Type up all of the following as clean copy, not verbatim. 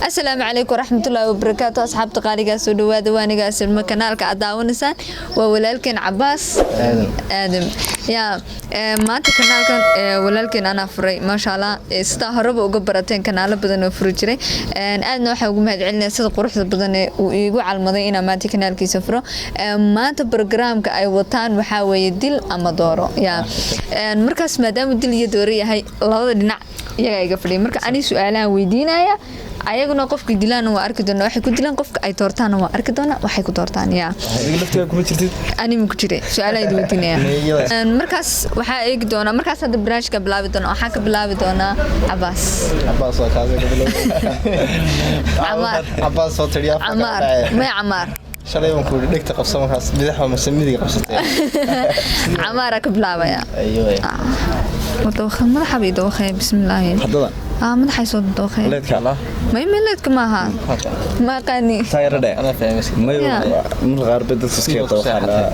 السلام عليكم ورحمة الله وبركاته أصحاب تقاليق سودواد وانيقا سلم كنالك أداونسان وولالكن عباس آدم يا ما أنت كنالك ولالكن أنا فري ما شاء الله استهرب وقبرتين كنال بدن فرجري أنا حقوم هادعلنا سيد قروح بدن ويقول على المضيئنا ما أنت كنالك يسفروا ما أنت برنامج أي وطن وحاول يدل أما دوره يا مركز مدام الدل يدوري هاي الله دنا iyaga fadhiyo marka ani su'aalaha weydiinaya ayaguna qofka dilaan waa arki doona waxay ku dilaan qofka ay doortaan waa arki doona waxay ku doortaan yaa laftiga kuma jirtid ani ma ku jiray su'aalaha weydiinaya markaas waxa eegi doona markaas hadda branchka bilaabi doona waxa ka bilaabi doona Abbas waa kaas Abbas oo tiriya Amar shalay waan ku dhigta qabsan markaas bidaxa ma samidiga qabsatay Amar ka bilaabaya مدوخة حبي دوخة بسم الله حضرا مدحي صوت دوخة ليتك الله ما يمليتك معها ما قاني تاير ده أنا فاهم ما من الغرب تسكير دوخة على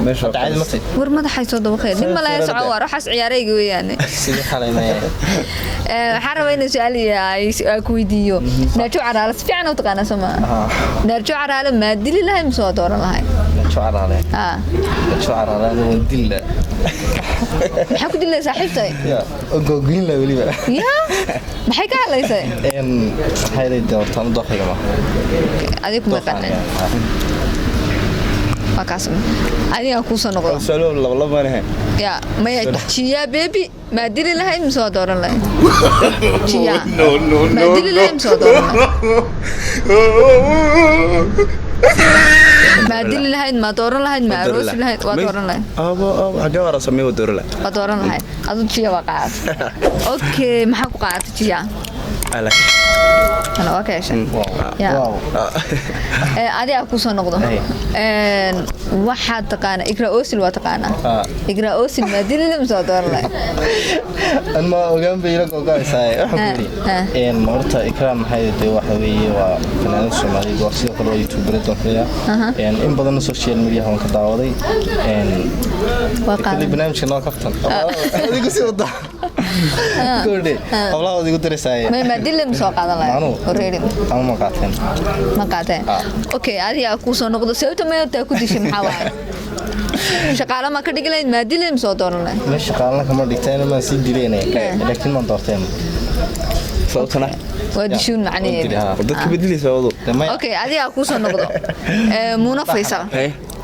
مش عادي ما تصير ور مدحي صوت دوخة لما لا يسعى وراح عياري قوي يعني سيدي حالي ما حربين سؤالي كويديو نرجع على في عنو تقنا سما نرجع على ما دليل لها مسوى دور لها نرجع على نرجع على ندل maxaa ku dilay saaxiibtay ya googin la waliba ya maxay ka halaysay hayday doortaan doqayga ma adiga kuma qanay wakaasna adiga ku soo noqdo soo laba ma lahayn ya ma jiya baby ma dili lahay soo dooran lahay jiya no ma dili lahay soo dooran ما دل لهاي ما دورن لهاي ما روس لهاي ودورن لهاي أبا حاجة ورا سميه ودور له ودورن لهاي أظن شيء وقعت أوكي ما حق وقعت شيء على أنا وكيش يا أدي أكو صنقضة واحد تقانا إقرأ أوسل وتقانا إقرأ أوسل ما دل لهم صدور له أنا ما أقام بيرك وقاعد ساي أحبتي إن مرتا إكرام هاي دي وحوي وفنان الصومالي وقصي قرأ يوتيوب ردون فيها إن بدن السوشيال ميديا هون كداودي كل برنامج شنو كفتن هذه قصي وضع كودي الله هذه قدر ساي ما دل لهم سوق هذا لا أوريدي أنا ما قاتين أوكي أدي أكو صنقضة سويت ما يتأكد شيء محاول شقالة ما كدي قلنا ما دل لهم صوت دورنا مش شقالة كمان دكتور ما سيد دلينا لكن ما دورتين صوتنا ودشون معني ودك بدلي سوادو أوكي أدي أكو صنقضة منى فيصل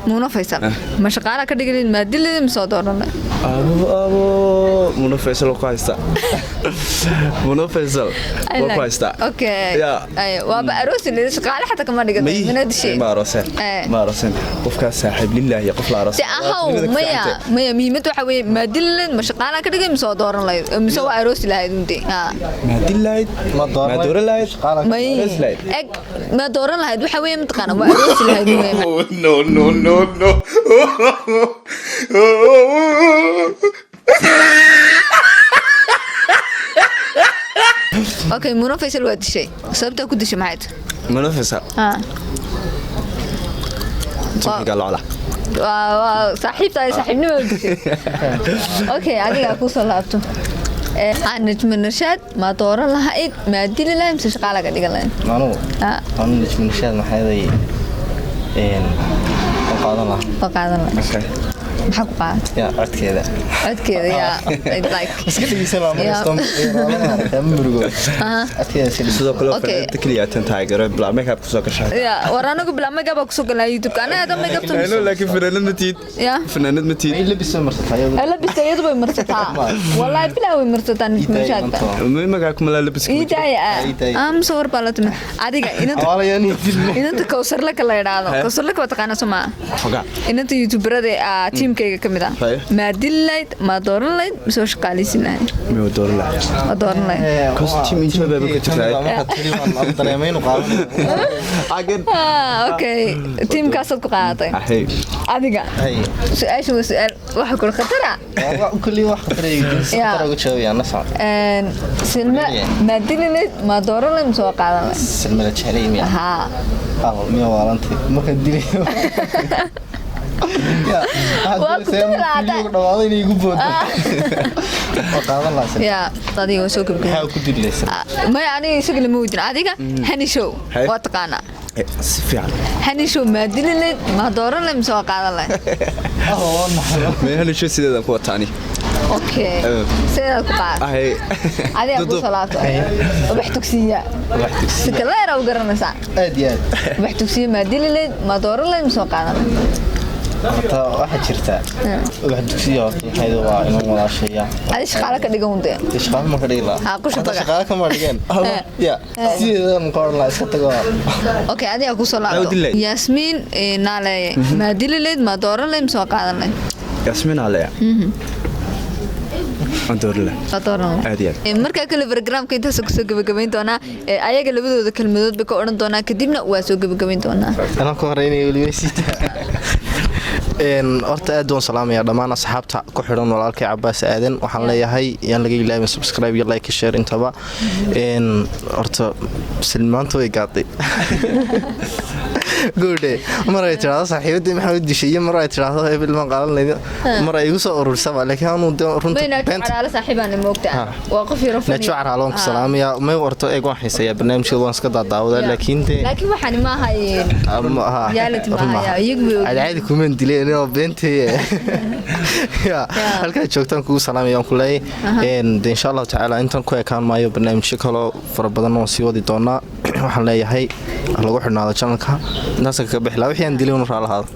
منى فيصل ما شقالة كدي قلنا ما دل لهم صوت دورنا أبو منى فيصل وقايستا منى فيصل وقايستا أوكي أي وابا أروس اللي شقالة حتى كمان دقيقة من هذا الشيء ما روسين قفك ساحب لله يا قفل عرس أهو ميا ميمت وحوي ما دل ما شقالة كدي قلنا صوت دورنا لا مسوى أروس لا يدنتي ما دل لا ما دور لا ما دورنا لا وحوي متقنا ما أروس لا no اوكي منى فيصل وقت شيء سبته كنت سمعت منى فيصل قال لا صاحبني ما اوكي اديك اكو صلابته نجم النشاد ما دور لها ايد ما دي لها مش شقاله قد قال مانو انا نجم النشاد ما حيدي قادنا maxaa ku qaad ya codkeeda ya like iska dhigaysan lama istaan murugo sidoo kale fanaanada kaliya tan taageero bila makeup ku soo gashay ya waranagu bila makeup ku soo galay youtube kana hada makeup tan no laakiin fanaanad ma tiid ila biso marsataa ila biso iyadu way marsataa wallahi bila way marsataa nismashada ma magaca kuma la biso idaya am soo warbalat adiga inta kawsar la kala yiraahdo kawsar la ka taqaana soma inta youtuberada team kayga kamid ah ma dillayd ma dooran layd soo shaqaaleysin lahayd ma dooran layd costume inta baba ka tirtay ma tiri waan dareemayno qaadan okay team kaasad ku qaadatay adiga su'aashu waa su'aal waxa ku khatara kulli wax khatara khatara ugu jawaabaya nasan silma ma dillayd ma dooran layd soo qaadan layd silma la jeclay miya ha miya walantay ma ka dilay dhawaado inay igu boodo oo qaadan lahayd ya adiga soo gabgabay waxa ku dirlaysaa ma aniga isaga lama weydiin adiga hani show waa taqaana si fiican hani show ma dililay ma dooran leh soo qaadan leh ma hani show sideeda ku wataani okay sideeda ku qaad adiga ku salaato wax tugsiya sikaleer oo garanaysa aad iyo aad wax tugsiya ma dililay ma dooran leh soo qaadan horta waxa jirta wax dugsiyo waxay waa inuu walaashaya ay shaqada ka dhigan unta shaqada ma ka dhigla ku shaqada ka ma dhigan ya sideedan qoor la iska tago okay adiga ku salaato Yasmin naale ma dililay ma dooran leh soo qaadan leh Yasmin naale andoorla aadiyad marka kale programka inta soo gabagabayn doona ayaga labadooda kalmadood ba ka oran doona kadibna waa soo gabagabayn doona ana ku horeynay university horta aad waan salaamayaa dhammaan asxaabta ku xidhan walaalkay Cabbaas Aadan waxaan leeyahay yaan laga ilaawin subscribe iyo like share intaba horta silmaanto way gaaday goode maray tiraado saaxiibadii maxamed dishay maray tiraado hebel ma qaadanaydo maray igu soo urursaba laakiin aanu runtii benta ala saaxiibana moogta waa qof yar fadhiyo nacho caraalon ku salaamaya ma warto eeg waan xiisayaa barnaamijka waan iska daadaawada laakiin waxaan ma hayn yaalad ma haya iyagu caadi kuma dileen oo beentay ya halka joogtaan ku salaamaya ku leeyahay insha Allah taala intan ku ekaan maayo barnaamijyo kale fara badan oo sii wadi doona waxaan leeyahay lagu xirnaado channelka intaas ka bixlaa wixii aan dileen raalahaad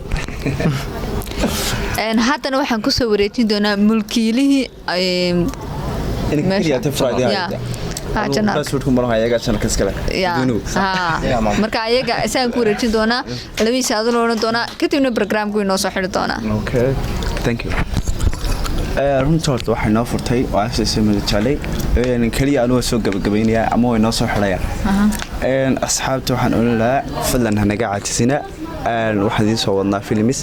haddana waxaan ku soo wareejin doonaa mulkiilihii marka ayaga isaan ku wareejin doonaa labiisa adan oran doonaa kadibna barnaamijku inoo soo xiri doonaa okay thank you runtii horta waxay noo furtay waa asxaabta jaalay kaliya anoo soo gabagabeynaya ama way noo soo xiraya asxaabta waxaan oran lahaa fadlan hanaga caajisina waxaan idin soo wadnaa filmis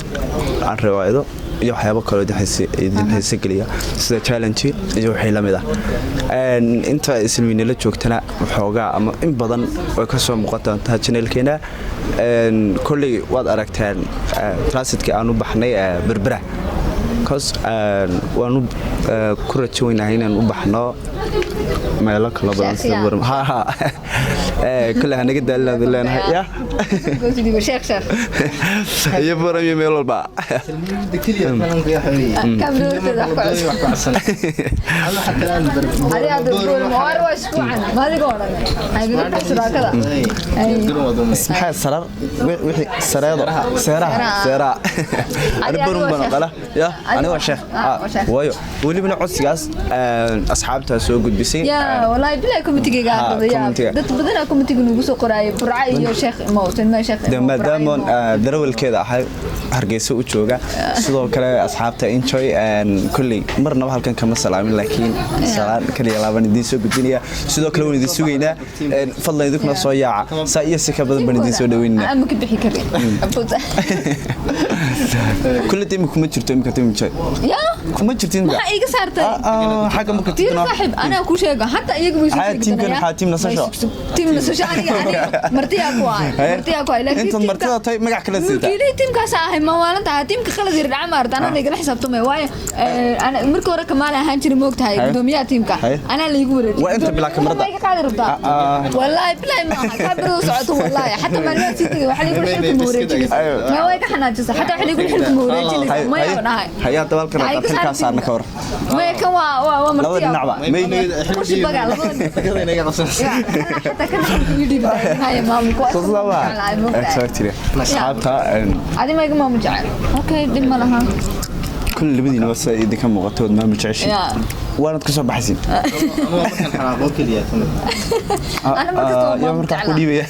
aan riwaayado iyo waxyaabo kale oo xiise geliya sida challenge iyo wixii la mid ah inta isniina la joogtana waxoogaa ama in badan way ka soo muuqataa channelkeena kulli waad aragtaan classic aan u baxnay berbera cause waanu ku rajoonahay inaan u baxno meelo kala badan sida waram ha كل هنقدر دلنا يا يا برامي ميلول با اسمها سرار سرار أنا برم بنقله يا أنا وشيخ ويو ولي بنا عصياس أصحابته سوق بيسين يا والله بلا كوميتي قاعد يا بدنا كوميتي نقول سو قراي برعي iyo sheekh mootan ma sheekh maadaama darawalkeeda ahay hargeysa u jooga sidoo kale asxaabta enjoy kulli marnaba halkan kama salaamin laakiin salaan kaliya laaban idin soo gudbinaya sidoo kale waan idin sugaynaa fadlan idinku soo yaaca saa iyo si ka badan baan idin soo dhaweynaa ama ka bixi karin abuda kulli tim kuma jirto imka tim jay ya kuma jirtiin ma iga saartay xaga ma ka tirno saaxib ana ku sheega hatta iyagu way soo sheegayaan xaatim nasasho tim nasasho aniga martiya ku ay laakiin inta martida tay magac kala siita kii timkaas ahay ma walanta timka khalad yar dhacma artana igala xisaabtamay waayo ana markii hore kamaal ahaan jiray moogtahay gudoomiyaha timka ana la igu wareejiyay waa inta bilaa kamarada wallahi bilaa ma kabarada socoto wallahi hatta marna siitay waxa la igu xilku wareejiyay ma way ka xanaajisa hatta waxa la igu xilku wareejiyay ma yoonahay haya dabal kana xilka saarna ka war ma kan waa martiya labada dhinacba may kush baga labada inaga qabsan hatta kan yidhi hay maamku exactly asxaabta adi ma iga maamu jecel okay dib ma laha كل اللي بدي نوصل إذا كان مغطى ما متعشي وانا تكسر بحسين أنا بوكلي يا مرتاح كودي بيا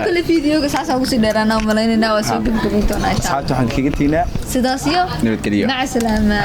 كل فيديو قصص أقول سيدنا أنا وملاين ناس وكم كم يتوناش ساعات حن كيجتينا سداسيو مع السلامة